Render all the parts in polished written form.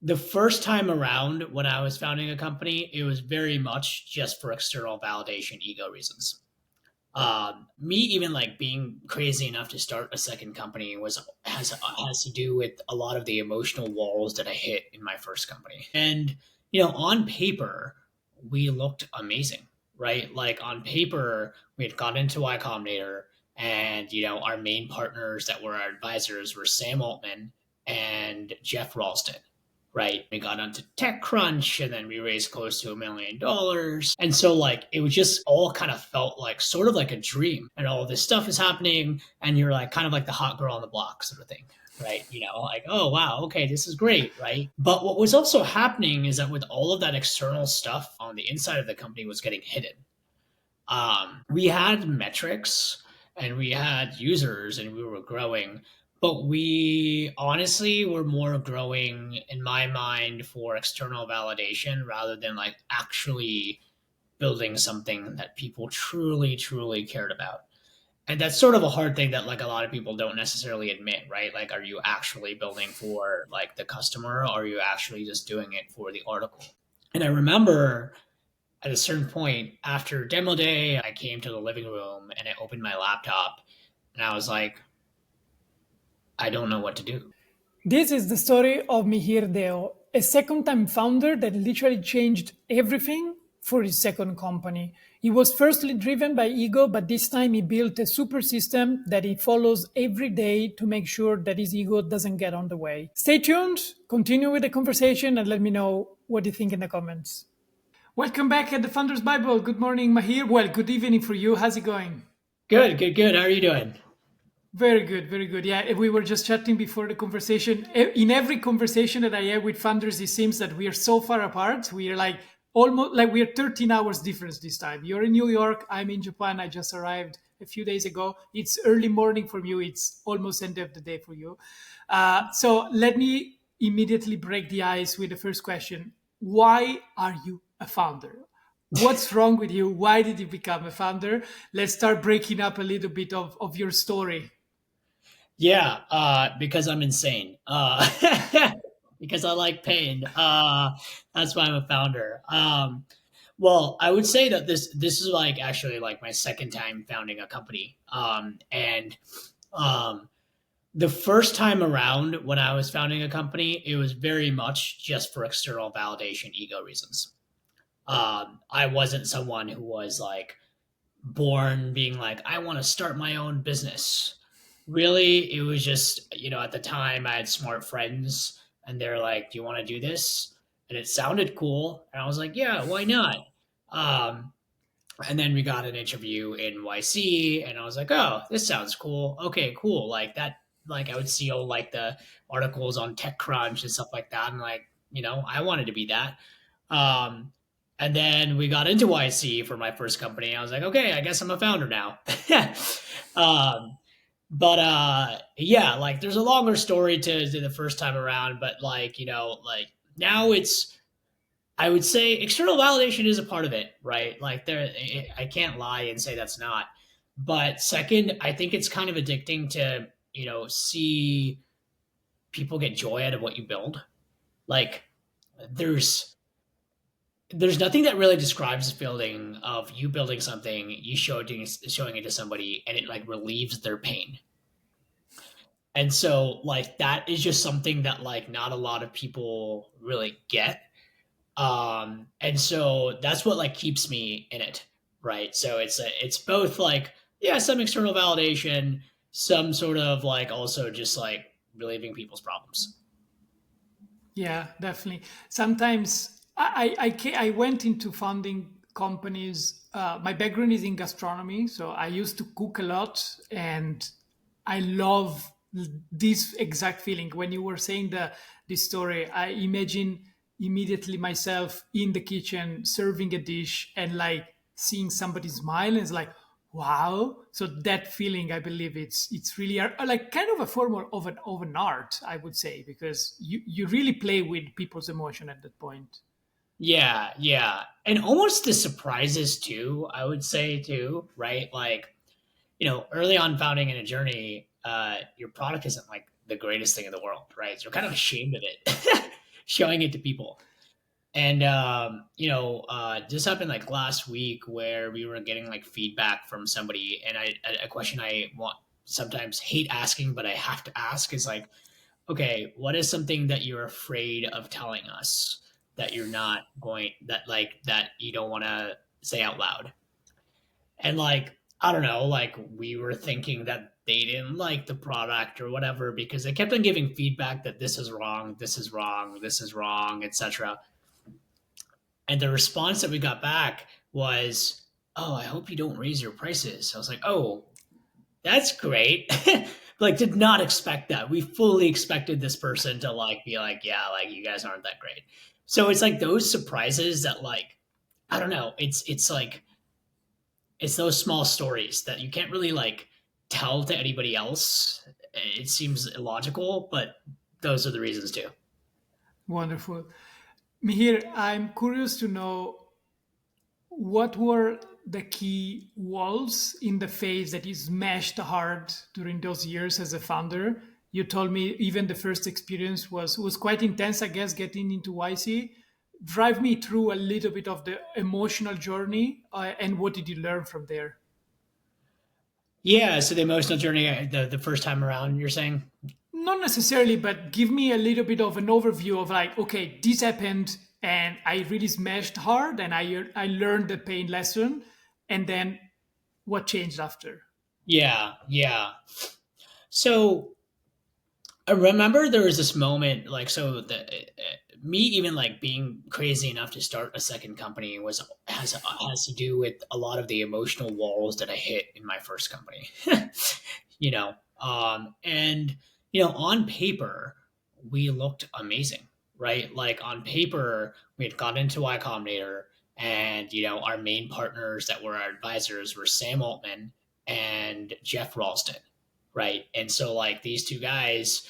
The first time around when I was founding a company, it was very much just for external validation, ego reasons. Me even like being crazy enough to start a second company has to do with a lot of the emotional walls that I hit in my first company. And on paper, we looked amazing, right? Like on paper, we had got into Y Combinator, and our main partners that were our advisors were Sam Altman and Jeff Ralston, right? We got onto TechCrunch, and then we raised close to $1 million. And so like it was just all kind of felt like sort of like a dream. And all this stuff is happening, and you're like kind of like the hot girl on the block sort of thing. Right. Like, oh, wow. Okay. This is great. Right. But what was also happening is that with all of that external stuff on the inside of the company was getting hidden. We had metrics and we had users and we were growing, but we honestly were more growing in my mind for external validation rather than like actually building something that people truly, truly cared about. And that's sort of a hard thing that like a lot of people don't necessarily admit, right? Like, are you actually building for like the customer, or are you actually just doing it for the article? And I remember at a certain point after demo day, I came to the living room and I opened my laptop and I was like, I don't know what to do. This is the story of Mihir Deo, a second time founder that literally changed everything for his second company. He was firstly driven by ego, but this time he built a super system that he follows every day to make sure that his ego doesn't get on the way. Stay tuned, continue with the conversation, and let me know what you think in the comments. Welcome back at the Founders Bible. Good morning, Mahir. Well, good evening for you. How's it going? Good, good, good. How are you doing? Very good, very good. Yeah, we were just chatting before the conversation. In every conversation that I have with founders, it seems that we are so far apart. We are like almost like we are 13 hours difference this time. You're in New York, I'm in Japan. I just arrived a few days ago. It's early morning for you. It's almost end of the day for you. So let me immediately break the ice with the first question. Why are you a founder? What's wrong with you? Why did you become a founder? Let's start breaking up a little bit of your story. Yeah, because I'm insane. Because I like pain. That's why I'm a founder. Well, I would say that this is like actually like my second time founding a company. And the first time around when I was founding a company, it was very much just for external validation, ego reasons. I wasn't someone who was like born being like, I want to start my own business. Really, it was just, at the time I had smart friends and they're like, do you want to do this? And it sounded cool. And I was like, yeah, why not? Um, and then we got an interview in YC and I was like, oh, this sounds cool. Okay, cool. Like that, like I would see all like the articles on TechCrunch and stuff like that. And like, I wanted to be that. Um, and then we got into YC for my first company. I was like, okay, I guess I'm a founder now. um, but yeah, like there's a longer story to the first time around, but like, like now it's, I would say external validation is a part of it, right? Like I can't lie and say that's not. But second, I think it's kind of addicting to, see people get joy out of what you build. Like there's there's nothing that really describes the feeling of you building something, you showing it to somebody, and it like relieves their pain. And so like that is just something that like not a lot of people really get. And so that's what like keeps me in it, right? So it's both like, yeah, some external validation, some sort of like also just like relieving people's problems. Yeah, definitely. Sometimes I went into founding companies. My background is in gastronomy, so I used to cook a lot, and I love this exact feeling. When you were saying this story, I imagine immediately myself in the kitchen serving a dish and like seeing somebody smile, and it's like, wow. So that feeling, I believe it's really like kind of a form of an art, I would say, because you really play with people's emotion at that point. Yeah, yeah. And almost the surprises too, I would say too, right? Like, early on founding in a journey, your product isn't like the greatest thing in the world, right? So you're kind of ashamed of it. showing it to people. And this happened like last week where we were getting like feedback from somebody, and a question I want sometimes hate asking, but I have to ask is like, okay, what is something that you're afraid of telling us that you're not going that you don't want to say out loud? And like, I don't know, like we were thinking that they didn't like the product or whatever because they kept on giving feedback that this is wrong, this is wrong, this is wrong, etc. And the response that we got back was, "Oh, I hope you don't raise your prices." I was like, "Oh, that's great." Like, did not expect that. We fully expected this person to like be like, "Yeah, like you guys aren't that great." So it's like those surprises that like I don't know. It's like it's those small stories that you can't really like tell to anybody else. It seems illogical, but those are the reasons too. Wonderful. Mihir, I'm curious to know what were the key walls in the face that you smashed hard during those years as a founder? You told me even the first experience was quite intense, I guess, getting into YC. Drive me through a little bit of the emotional journey, and what did you learn from there? Yeah. So the emotional journey, the first time around, you're saying? Not necessarily, but give me a little bit of an overview of like, okay, this happened and I really smashed hard and I learned the pain lesson, and then what changed after? Yeah, yeah. So I remember there was this moment, like, so me even like being crazy enough to start a second company has to do with a lot of the emotional walls that I hit in my first company. you know, and on paper we looked amazing, right? Like on paper we had gotten into Y Combinator, and our main partners that were our advisors were Sam Altman and Jeff Ralston, right? And so like these two guys,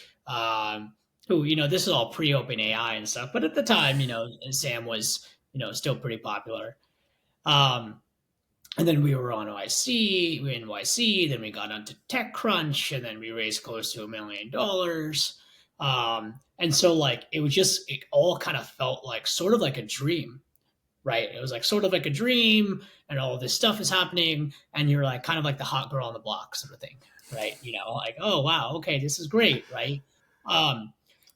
who this is all pre-open AI and stuff, but at the time, Sam was still pretty popular. Um, and then we were on YC, we were in YC, then we got onto TechCrunch, and then we raised close to $1 million. And so like it all kind of felt like sort of like a dream, right? It was like sort of like a dream, and all this stuff is happening, and you're like kind of like the hot girl on the block sort of thing, right? Like, oh wow, okay, this is great, right? Um,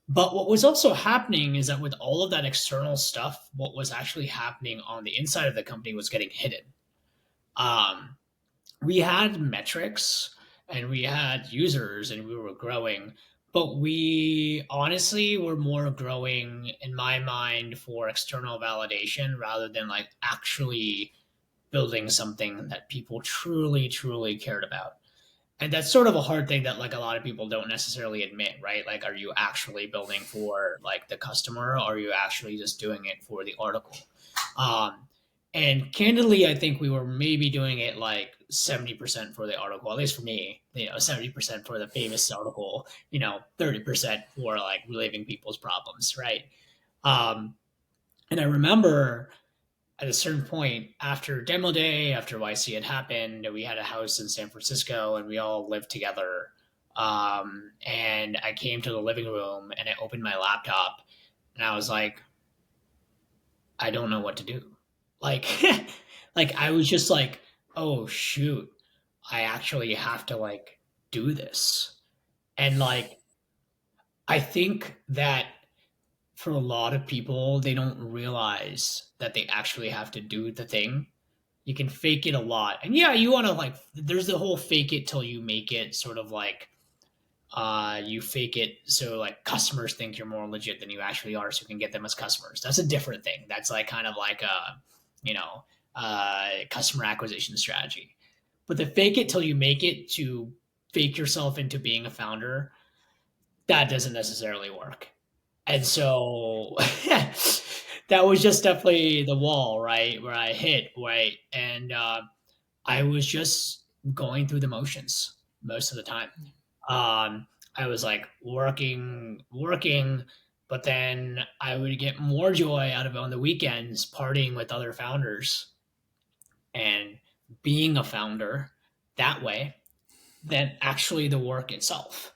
but what was also happening is that with all of that external stuff, what was actually happening on the inside of the company was getting hidden. Um, we had metrics and we had users and we were growing, but we honestly were more growing in my mind for external validation rather than like actually building something that people truly, truly cared about. And that's sort of a hard thing that like a lot of people don't necessarily admit, right? Like, are you actually building for like the customer, or are you actually just doing it for the article? Um, and candidly, I think we were maybe doing it like 70% for the article, at least for me, 70% for the famous article, 30% for like relieving people's problems, right? Um, and I remember at a certain point after demo day, after YC had happened, we had a house in San Francisco and we all lived together. And I came to the living room and I opened my laptop and I was like, I don't know what to do. Like, like I was just like, oh shoot, I actually have to like do this. And like, I think that for a lot of people, they don't realize that they actually have to do the thing. You can fake it a lot. And yeah, you want to like there's the whole fake it till you make it sort of like you fake it so like customers think you're more legit than you actually are so you can get them as customers. That's a different thing. That's like kind of like a, you know, customer acquisition strategy. But the fake it till you make it to fake yourself into being a founder, that doesn't necessarily work. And so that was just definitely the wall, right? Where I hit, right? And I was just going through the motions most of the time. I was like working, but then I would get more joy out of it on the weekends, partying with other founders and being a founder that way than actually the work itself.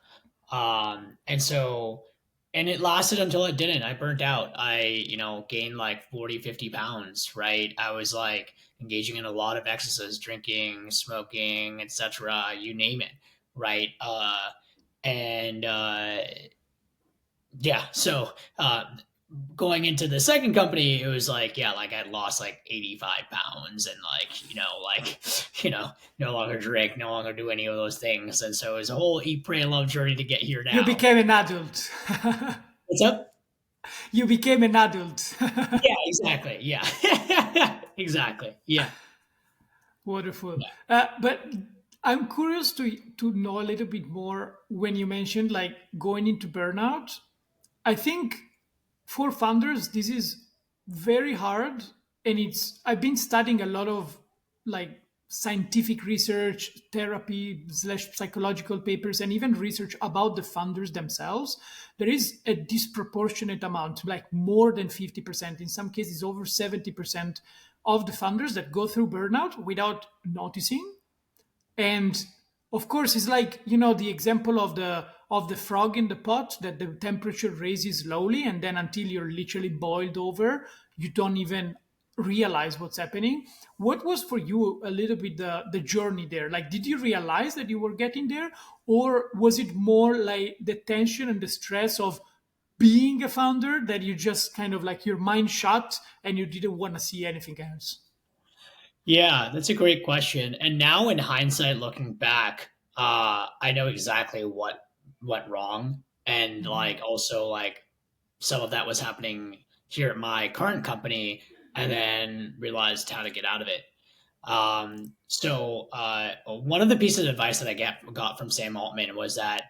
And so And it lasted until it didn't. I burnt out. I, gained like 40, 50 pounds, right? I was like engaging in a lot of excesses, drinking, smoking, etc., you name it, right? And yeah, so going into the second company, it was like, yeah, like I'd lost like 85 pounds and like, no longer drink, no longer do any of those things. And so it was a whole eat, pray, and love journey to get here You now. became an adult. What's up? You became an adult. Yeah, exactly. Yeah. Exactly. Yeah. Wonderful. Yeah. But I'm curious to know a little bit more when you mentioned like going into burnout. I think for founders, this is very hard. And I've been studying a lot of like scientific research, therapy slash psychological papers, and even research about the founders themselves. There is a disproportionate amount, like more than 50%, in some cases over 70% of the founders that go through burnout without noticing. And of course it's like, the example of the frog in the pot, that the temperature raises slowly, and then until you're literally boiled over, you don't even realize what's happening. What was for you a little bit the journey there? Like, did you realize that you were getting there, or was it more like the tension and the stress of being a founder that you just kind of like your mind shut and you didn't want to see anything else? Yeah, that's a great question. And now in hindsight, looking back, I know exactly what went wrong. And Mhm. like also like some of that was happening here at my current company and then realized how to get out of it. One of the pieces of advice that got from Sam Altman was that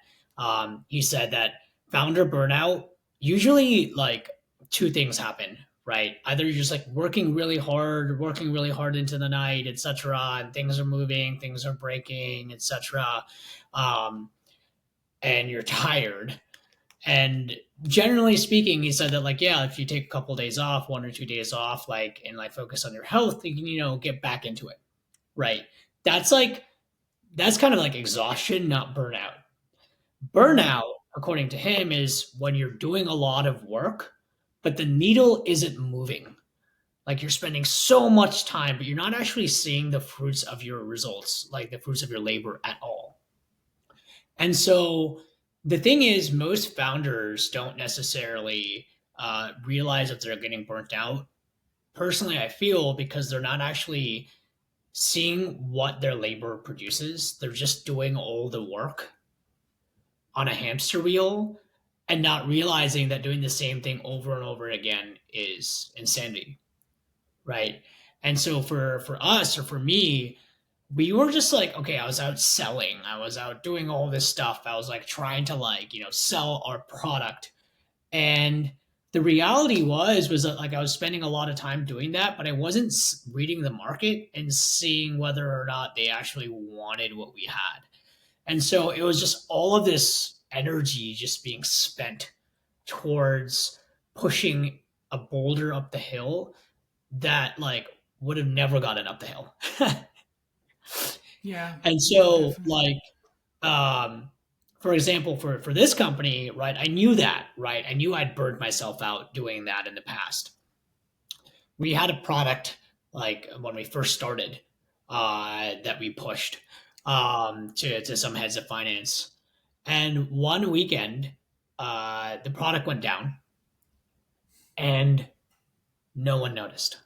he said that founder burnout usually like two things happen, right? Either you're just like working really hard into the night, etc., and things are moving, things are breaking, etc., um, and you're tired. And generally speaking, he said that like, yeah, if you take a couple of days off, 1 or 2 days off, like and like focus on your health, you can get back into it, right? That's like that's kind of like exhaustion, not burnout. Mhm. Burnout, according to him, is when you're doing a lot of work, but the needle isn't moving. Like you're spending so much time, but you're not actually seeing the fruits of your results, like the fruits of your labor at all. And so the thing is, most founders don't necessarily realize that they're getting burnt out. Personally, I feel because they're not actually seeing what their labor produces. They're just doing all the work on a hamster wheel and not realizing that doing the same thing over and over again is insanity, right? And so for us or for me, we were just like, okay, I was out selling, I was out doing all this stuff, I was like trying to like sell our product. And the reality was that like I was spending a lot of time doing that, but I wasn't reading the market and seeing whether or not they actually wanted what we had. And so it was just all of this energy just being spent towards pushing a boulder up the hill that like would have never gotten up the hill. Yeah, And yeah, so definitely. like um for example, for this company, right, I knew that, right? I knew I'd burned myself out doing that in the past. We had a product like when we first started that we pushed to some heads of finance. And one weekend, the product went down and no one noticed.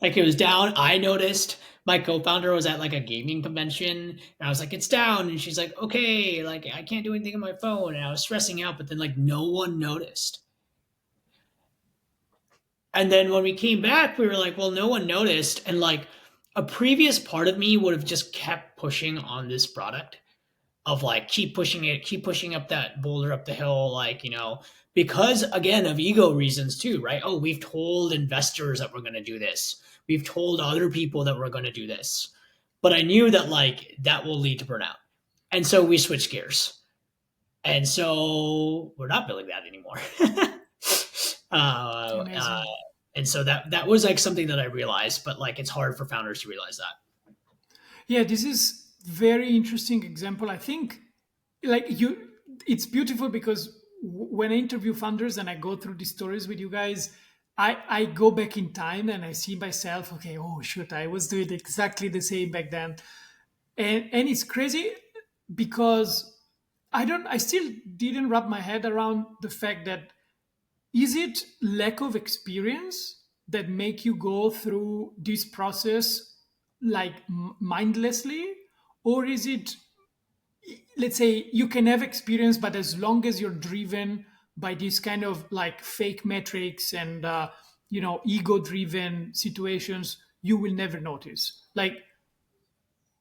Like it was down. I noticed. My co-founder was at like a gaming convention and I was like, it's down. And she's like, okay, like I can't do anything on my phone. And I was stressing out, but then like no one noticed. And then when we came back, we were like, well, no one noticed. And like a previous part of me would have just kept pushing on this product of like keep pushing it, keep pushing up that boulder up the hill, like, because again of ego reasons too, right? Oh, we've told investors that we're going to do this. We've told other people that we're going to do this. But I knew that like that will lead to burnout. And so we switched gears. And so we're not building that anymore. uh, uh, Amazing. and so that was like something that I realized, but like it's hard for founders to realize that. Yeah, this is very interesting example. I think like you it's beautiful because when I interview founders and I go through these stories with you guys, I go back in time and I see myself, okay, oh shoot, I was doing exactly the same back then. And it's crazy because I still didn't wrap my head around the fact that is it lack of experience that make you go through this process like mindlessly, or is it, let's say, you can have experience but as long as you're driven by this kind of like fake metrics and ego driven situations, you will never notice, like,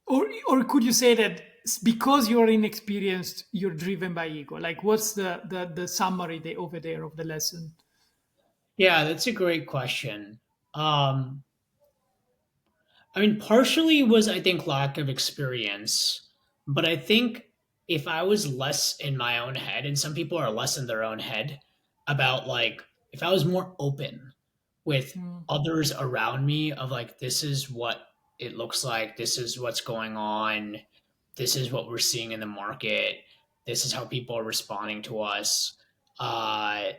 or could you say that because you're inexperienced you're driven by ego? Like, what's the summary over there of the lesson? Yeah, that's a great question. Um, I mean, partially was I think lack of experience, but I think if I was less in my own head, and some people are less in their own head about like if I was more open with Mm, others around me of like this is what it looks like, this is what's going on, this is what we're seeing in the market, this is how people are responding to us,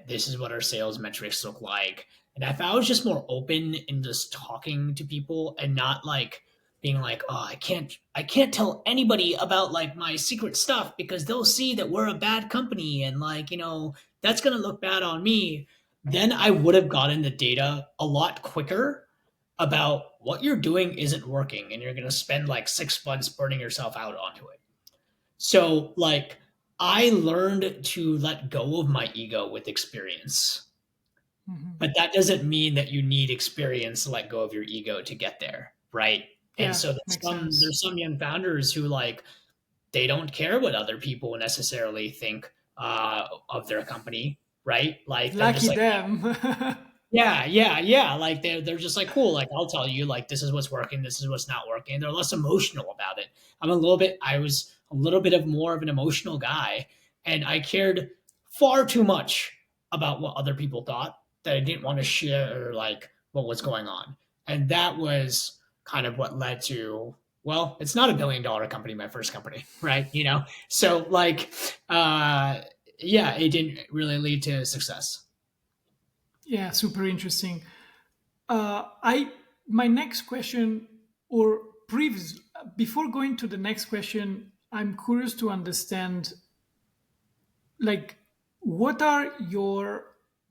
this is what our sales metrics look like. And if I was just more open in just talking to people and not like being like, oh, I can't tell anybody about like my secret stuff because they'll see that we're a bad company and like, that's gonna look bad on me, then I would have gotten the data a lot quicker about what you're doing isn't working and you're gonna spend like 6 months burning yourself out onto it. So like I learned to let go of my ego with experience. mhm. But that doesn't mean that you need experience to let go of your ego to get there, right? And Yeah, so makes there's sense. some young founders who like they don't care what other people necessarily think of their company, right? Like they're just Lucky like, them. yeah, yeah, yeah. Like they're just like cool. Like I'll tell you, like this is what's working, this is what's not working. They're less emotional about it. I was a little bit of more of an emotional guy, and I cared far too much about what other people thought that I didn't want to share like what was going on. And that was kind of what led to, well, it's not $1 billion company, my first company, right? So like yeah, it didn't really lead to success. Yeah, super interesting. I My next question, or previous, before going to the next question, I'm curious to understand, like, what are your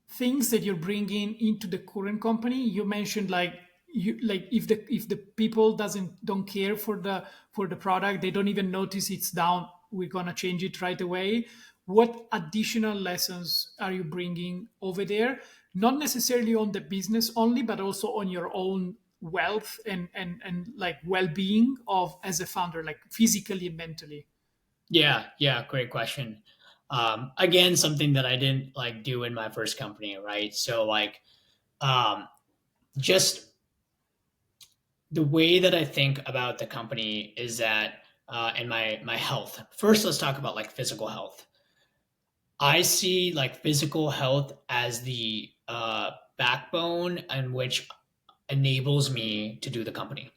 things that you're bringing into the current company? You mentioned like, you like, if the people don't care for the product, they don't even notice it's down, we're going to change it right away. What additional lessons are you bringing over there, not necessarily on the business only, but also on your own wealth and like well-being of as a founder, like physically and mentally? Yeah, yeah, great question. Again, something that I didn't like do in my first company, right? So like, um, just the way that I think about the company is that, and my health. First, let's talk about like physical health. I see like physical health as the backbone and which enables me to do the company.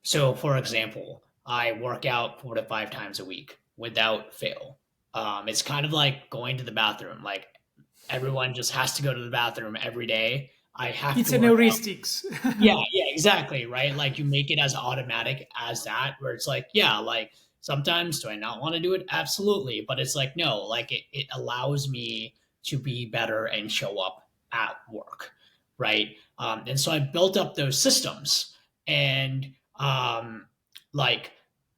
So, for example, I work out 4 to 5 times a week without fail. It's kind of like going to the bathroom. Like everyone just has to go to the bathroom every day. I have It's to an work out. heuristics. Yeah, yeah, exactly. Right. Like you make it as automatic as that, where it's like, yeah, like sometimes do I not want to do it? Absolutely. But it's like, no, like it allows me to be better and show up at work. Right. And so I built up those systems and like,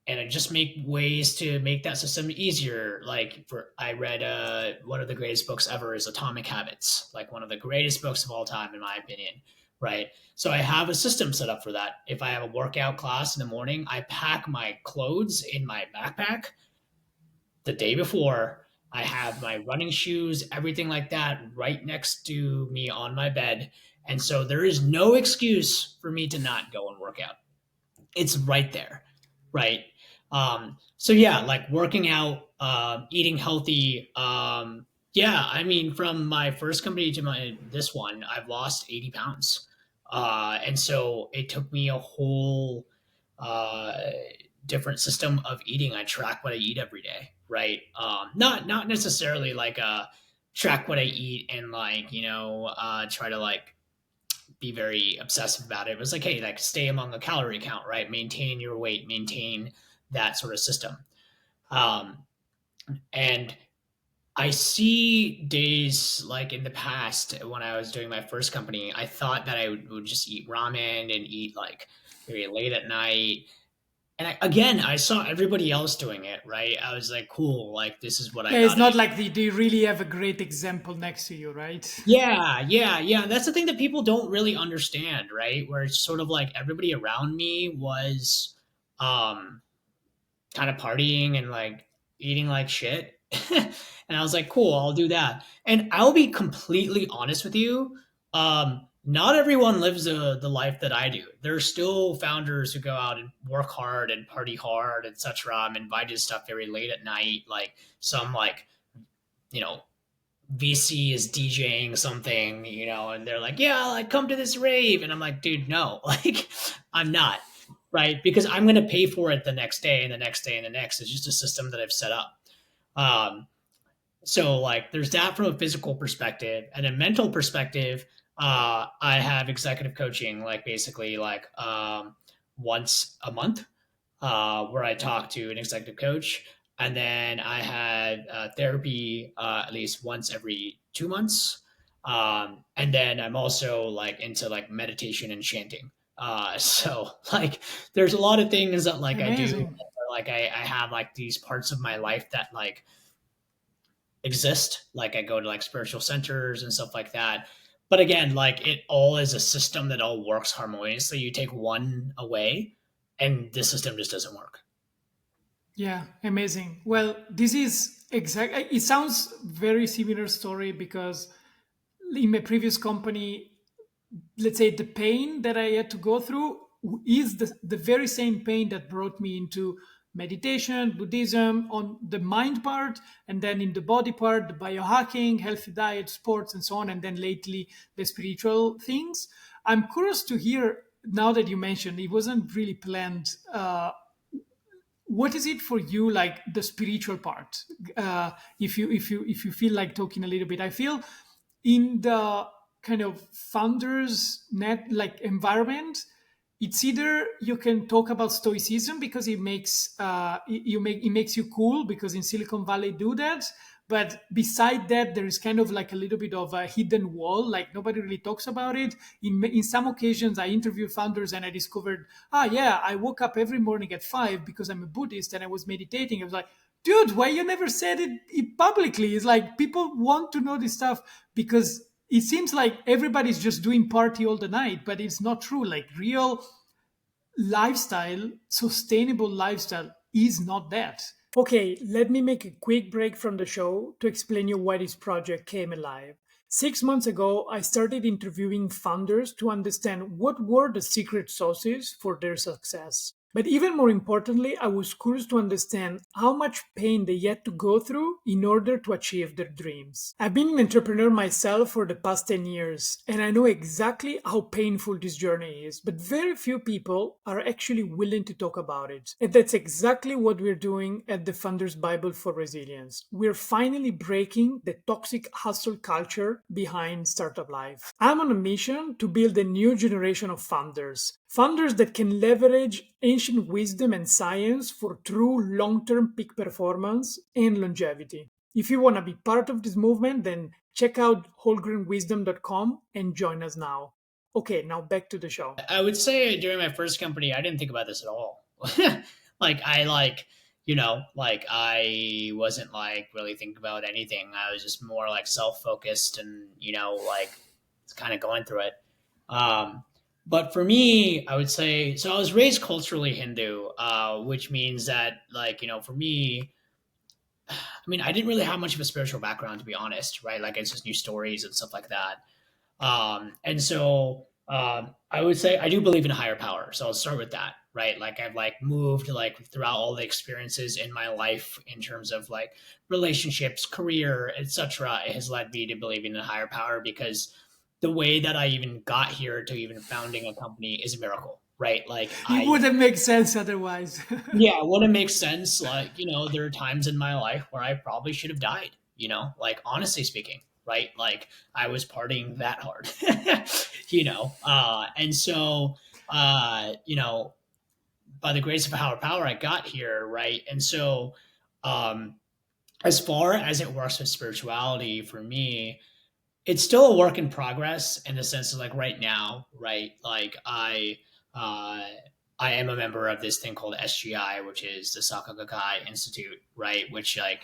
and I just make ways to make that system easier. Like I read one of the greatest books ever is Atomic Habits, like one of the greatest books of all time, in my opinion. Right. So I have a system set up for that. If I have a workout class in the morning, I pack my clothes in my backpack the day before. I have my running shoes, everything like that right next to me on my bed. And so there is no excuse for me to not go and work out. It's right there. Right. So yeah, like working out, eating healthy. Yeah, I mean, from my first company to my this one, I've lost 80 pounds. And so it took me a whole uh, different system of eating. I track what I eat every day. right? Not necessarily like track what I eat and like try to like be very obsessive about it. It was like, hey, like stay among a calorie count, right? Maintain your weight, maintain that sort of system. Um, and I see days like in the past when I was doing my first company, I thought that I would just eat ramen and eat like very late at night. And again, I saw everybody else doing it, right? I was like, cool, like this is what I Yeah, it's gotta not do. like they really have a great example next to you, right? Yeah. That's the thing that people don't really understand, right? Where it's sort of like everybody around me was um kind of partying and like eating like shit. And I was like, cool, I'll do that. And I'll be completely honest with you. Not everyone lives the life that I do. There's still founders who go out and work hard and party hard, etc. I'm invited to stuff very late at night, like some like, you know, VC is DJing something, and they're like, yeah, like come to this rave. And I'm like, dude, no, like I'm not, right? Because I'm going to pay for it the next day and the next day and the next. It's just a system that I've set up. Um, so like there's that from a physical perspective and a mental perspective. I have executive coaching, like basically like once a month where I talk to an executive coach. And then I had therapy at least once every 2 months. And then I'm also like into like meditation and chanting. So like there's a lot of things that like I do. Amazing. Like I have like these parts of my life that like exist. Like I go to like spiritual centers and stuff like that. But again, like it all is a system that all works harmoniously. You take one away and the system just doesn't work. Yeah, amazing. Well, this is exact. It sounds very similar story because in my previous company, let's say the pain that I had to go through is the very same pain that brought me into meditation, Buddhism on the mind part, and then in the body part, the biohacking, healthy diet, sports, and so on, and then lately the spiritual things. I'm curious to hear now that you mentioned it wasn't really planned. What is it for you, like the spiritual part? If you feel like talking a little bit, I feel in the kind of founders net like environment, it's either you can talk about stoicism because it makes you cool because in Silicon Valley do that, but beside that there is kind of like a little bit of a hidden wall, like nobody really talks about it. In some occasions I interview founders and I discovered, yeah, I woke up every morning at 5 because I'm a Buddhist and I was meditating. I was like, dude, why you never said it publicly? It's like people want to know this stuff because it seems like everybody's just doing party all the night, but it's not true. Like real lifestyle, sustainable lifestyle is not that. Okay, let me make a quick break from the show to explain you why this project came alive. 6 months ago, I started interviewing founders to understand what were the secret sauces for their success. But even more importantly, I was curious to understand how much pain they had to go through in order to achieve their dreams. I've been an entrepreneur myself for the past 10 years, and I know exactly how painful this journey is, but very few people are actually willing to talk about it. And that's exactly what we're doing at the Founders Bible for Resilience. We're finally breaking the toxic hustle culture behind startup life. I'm on a mission to build a new generation of founders. Founders that can leverage ancient wisdom and science for true long term peak performance and longevity. If you want to be part of this movement, then check out wholegrainwisdom.com and join us now. Okay, now back to the show. I would say during my first company, I didn't think about this at all. Like I like, like I wasn't like really thinking about anything. I was just more like self-focused and, like kind of going through it. Um, but for me, I would say, so I was raised culturally Hindu, which means that like, for me, I mean, I didn't really have much of a spiritual background to be honest, right? Like it's just new stories and stuff like that. And so I would say I do believe in a higher power. So I'll start with that, right? Like I've like moved like throughout all the experiences in my life in terms of like relationships, career, etc. It has led me to believe in a higher power because the way that I even got here to even founding a company is a miracle. right? Like It I wouldn't make sense otherwise. Yeah, it wouldn't make sense. Like, there are times in my life where I probably should have died, like honestly speaking, right? Like I was partying that hard, and so, by the grace of higher power, I got here, right? And so, um, as far as it works with spirituality for me, it's still a work in progress in the sense of like right now, right? Like uh I am a member of this thing called SGI, which is the Sakagakai Institute, right? Which like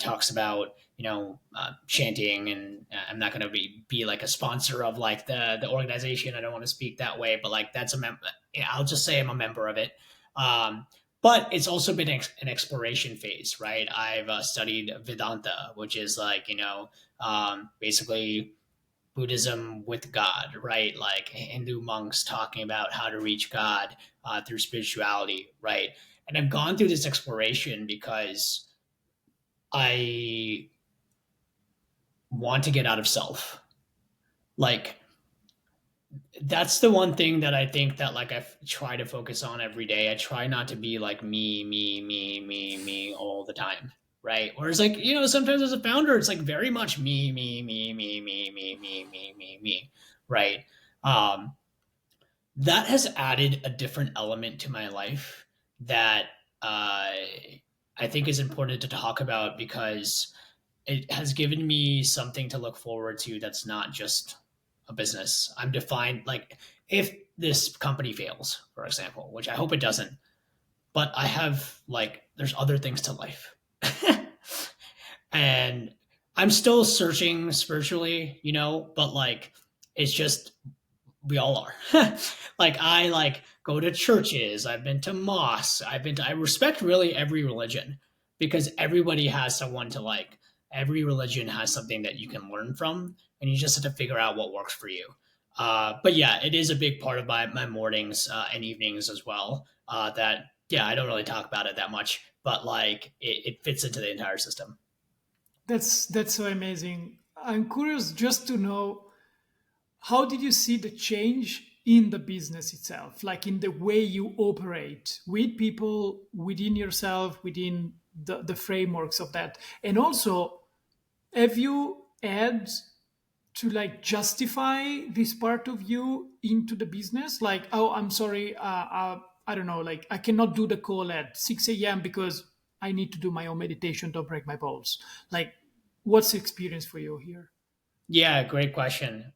talks about chanting, and I'm not going to be like a sponsor of like the organization. I don't want to speak that way, but like that's a member. I'll just say I'm a member of it. Um, but it's also been an exploration phase, right? I've studied Vedanta, which is like basically Buddhism with God, right? Like Hindu monks talking about how to reach God through spirituality, right? And I've gone through this exploration because I want to get out of self. Like that's the one thing that I think that like try to focus on every day. I try not to be like me all the time, right? Whereas like sometimes as a founder, it's like very much me, right? Um, that has added a different element to my life that I think is important to talk about because it has given me something to look forward to that's not just a business. I'm defined like if this company fails, for example, which I hope it doesn't, but I have like there's other things to life. And I'm still searching spiritually, but like it's just we all are. Like I like go to churches, I've been to mosques, I respect really every religion because everybody has someone to like. Every religion has something that you can learn from, and you just have to figure out what works for you. But yeah, it is a big part of my mornings and evenings as well. That yeah, I don't really talk about it that much, but like it fits into the entire system. That's so amazing. I'm curious just to know, how did you see the change in the business itself, like in the way you operate with people, within yourself, within the frameworks of that? And also, have you had to like justify this part of you into the business, like, oh, I'm sorry, I don't know, like I cannot do the call at 6 a.m because I need to do my own meditation, don't break my balls? Like, what's the experience for you here? Yeah, great question.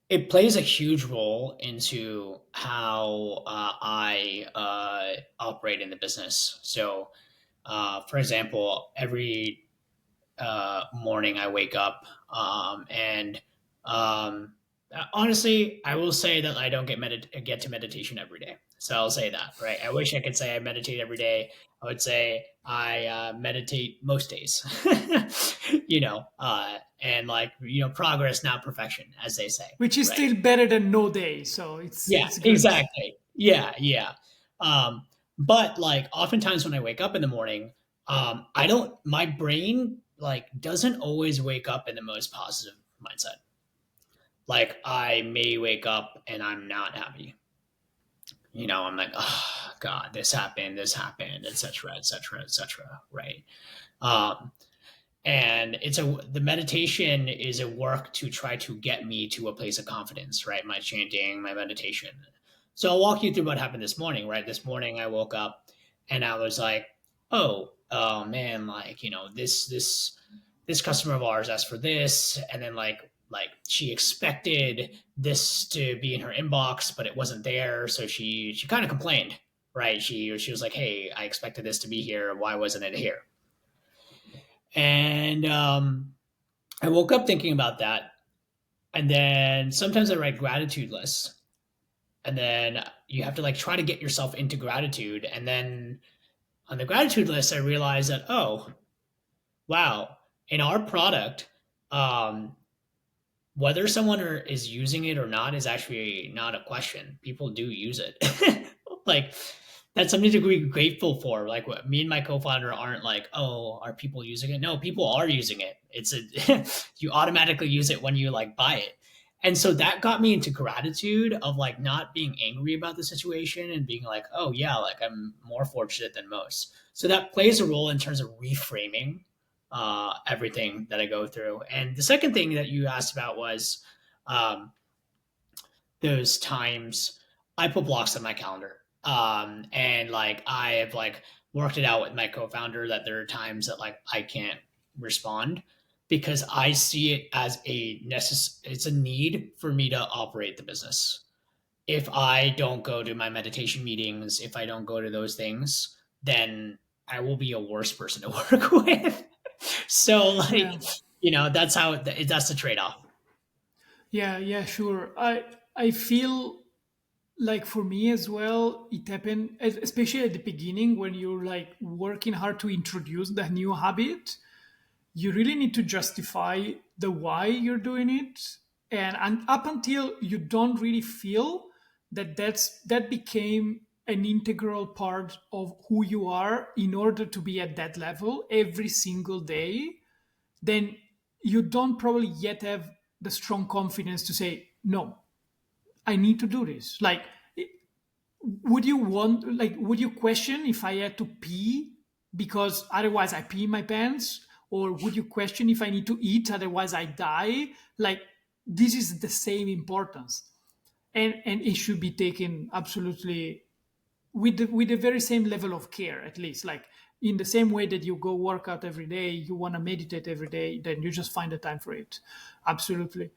It plays a huge role into how I operate in the business. So, for example, every morning I wake up, and um, honestly, I will say that I don't get to meditation every day. So I'll say that, right? I wish I could say I meditate every day. I would say I meditate most days, and like progress, not perfection, as they say, Which is right? still better than no day, so Yeah, it's good. exactly. Yeah, yeah. Um, but like oftentimes when I wake up in the morning, I don't my brain like doesn't always wake up in the most positive mindset. Like I may wake up and I'm not happy. I'm like, oh God, this happened, etc., etc., etc. Right. Um, and the meditation is a work to try to get me to a place of confidence, right? My chanting, my meditation. So I'll walk you through what happened this morning, right? This morning I woke up and I was like, oh man, like this customer of ours asked for this, and then like she expected this to be in her inbox but it wasn't there, so she kind of complained, right? She was like, hey, I expected this to be here, why wasn't it here? And I woke up thinking about that. And then sometimes I write gratitude lists. And then you have to like try to get yourself into gratitude. And then on the gratitude list, I realized that, oh, wow, in our product, um, whether someone is using it or not is actually not a question. People do use it. Like that's something to be grateful for. Like what me and my co-founder aren't like, oh, are people using it? No, people are using it. It's a you automatically use it when you like buy it. And so that got me into gratitude of like not being angry about the situation and being like, oh yeah, like I'm more fortunate than most. So that plays a role in terms of reframing everything that I go through. And the second thing that you asked about was um, those times I put blocks on my calendar. And like I have like worked it out with my co-founder that there are times that like I can't respond because I see it as it's a need for me to operate the business. If I don't go to my meditation meetings, if I don't go to those things, then I will be a worse person to work with. So like, Yeah. that's that's the trade-off. Yeah, yeah, sure. I feel like for me as well, it happened especially at the beginning when you're like working hard to introduce the new habit. You really need to justify the why you're doing it, and up until you don't really feel that became an integral part of who you are in order to be at that level every single day, then you don't probably yet have the strong confidence to say no, I need to do this. Like, would you question if I had to pee because otherwise I pee in my pants? Or would you question if I need to eat, otherwise I die? Like, this is the same importance. And it should be taken absolutely with the very same level of care, at least. Like, in the same way that you go work out every day, you want to meditate every day, then you just find the time for it. Absolutely.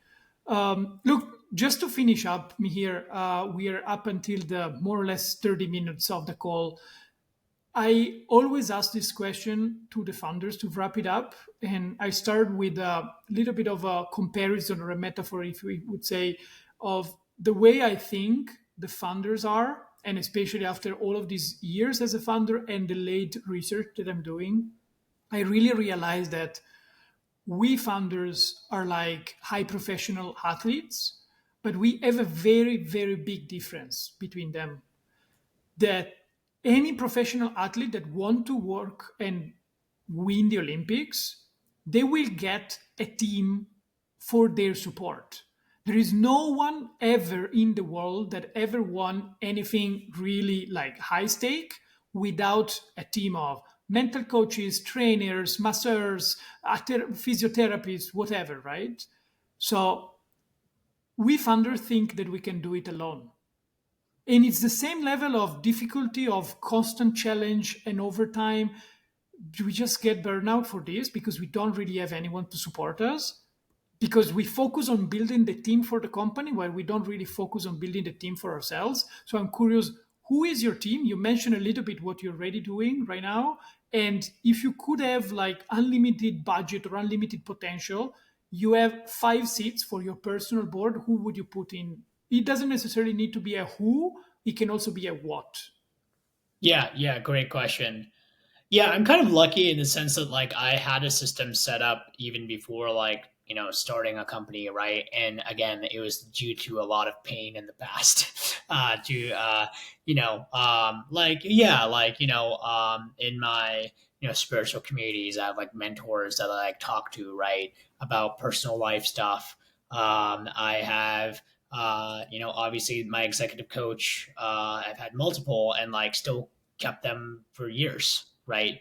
Look, just to finish up, Mihir, we are up until the more or less 30 minutes of the call. I always ask this question to the founders to wrap it up. And I start with a little bit of a comparison or a metaphor, if we would say, of the way I think the founders are. And especially after all of these years as a founder and the late research that I'm doing, I really realized that we founders are like high professional athletes, but we have a very, very big difference between them. That any professional athlete that want to work and win the Olympics, they will get a team for their support. There is no one ever in the world that ever won anything really like high stake without a team of mental coaches, trainers, masseurs, physiotherapists, whatever, right? So we funders think that we can do it alone. And it's the same level of difficulty of constant challenge and overtime. Do we just get burnout for this because we don't really have anyone to support us? Because we focus on building the team for the company while we don't really focus on building the team for ourselves. So I'm curious, who is your team? You mentioned a little bit what you're already doing right now. And if you could have like unlimited budget or unlimited potential, you have 5 seats for your personal board, who would you put in? It doesn't necessarily need to be a who, it can also be a what. Yeah, yeah, great question. Yeah, I'm kind of lucky in the sense that like I had a system set up even before like, starting a company, right? And again, it was due to a lot of pain in the past. To like yeah, like, in my, spiritual communities, I have like mentors that I like talk to, right? About personal life stuff. I have obviously my executive coach, I've had multiple and like still kept them for years, right?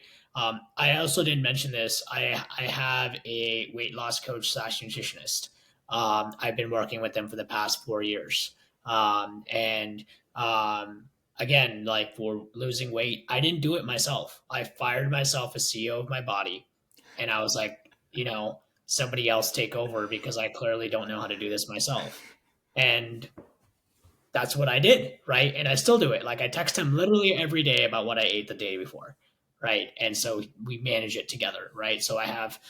I also didn't mention this. I have a weight loss coach slash nutritionist. I've been working with them for the past 4 years. And again, like for losing weight, I didn't do it myself. I fired myself as CEO of my body. And I was like, somebody else take over because I clearly don't know how to do this myself. And that's what I did, right? And I still do it. Like I text him literally every day about what I ate the day before, right? And so we manage it together, right? So I have,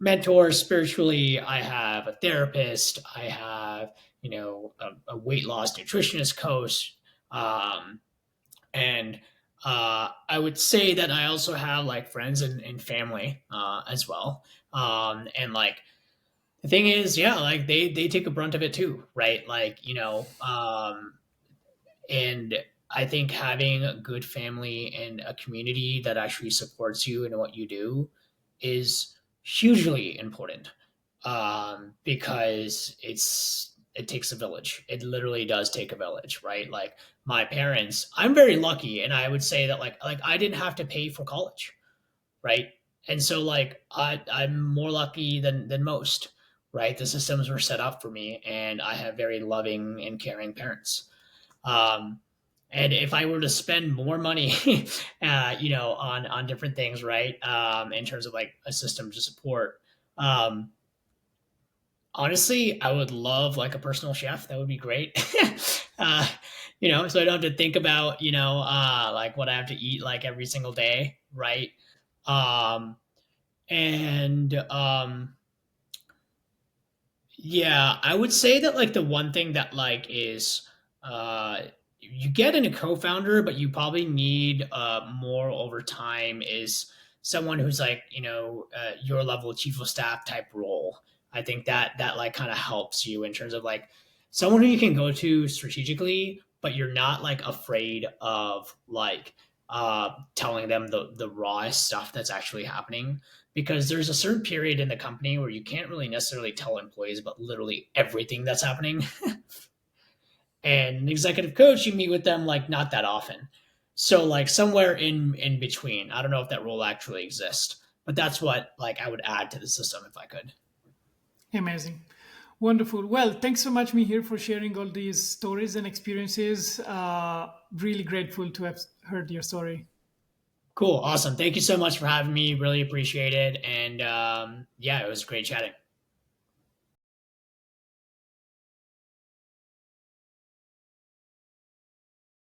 mentors spiritually. I have a therapist. I have, a weight loss nutritionist coach, and I would say that I also have like friends and family as well. And like the thing is, yeah, like they take a brunt of it too, right? Like, and I think having a good family and a community that actually supports you in what you do is hugely important. because it takes a village. It literally does take a village, right? Like my parents, I'm very lucky, and I would say that like I didn't have to pay for college, right? And so like I'm more lucky than most, right? The systems were set up for me, and I have very loving and caring parents. Um, and if I were to spend more money, on different things, right, in terms of like a system to support, um, honestly, I would love like a personal chef. That would be great. uh, so I don't have to think about, like what I have to eat like every single day, right? Um, and Yeah, I would say that like the one thing that like is you get in a co-founder, but you probably need more over time is someone who's like, your level chief of staff type role. I think that like kind of helps you in terms of like someone who you can go to strategically, but you're not like afraid of like telling them the raw stuff that's actually happening, because there's a certain period in the company where you can't really necessarily tell employees about literally everything that's happening. And an executive coach, you meet with them like not that often. So like somewhere in between. I don't know if that role actually exists, but that's what like I would add to the system if I could. Amazing. Wonderful. Well, thanks so much, Mihir, for sharing all these stories and experiences. Really grateful to have heard your story. Cool. Awesome. Thank you so much for having me. Really appreciate it. And yeah, it was great chatting.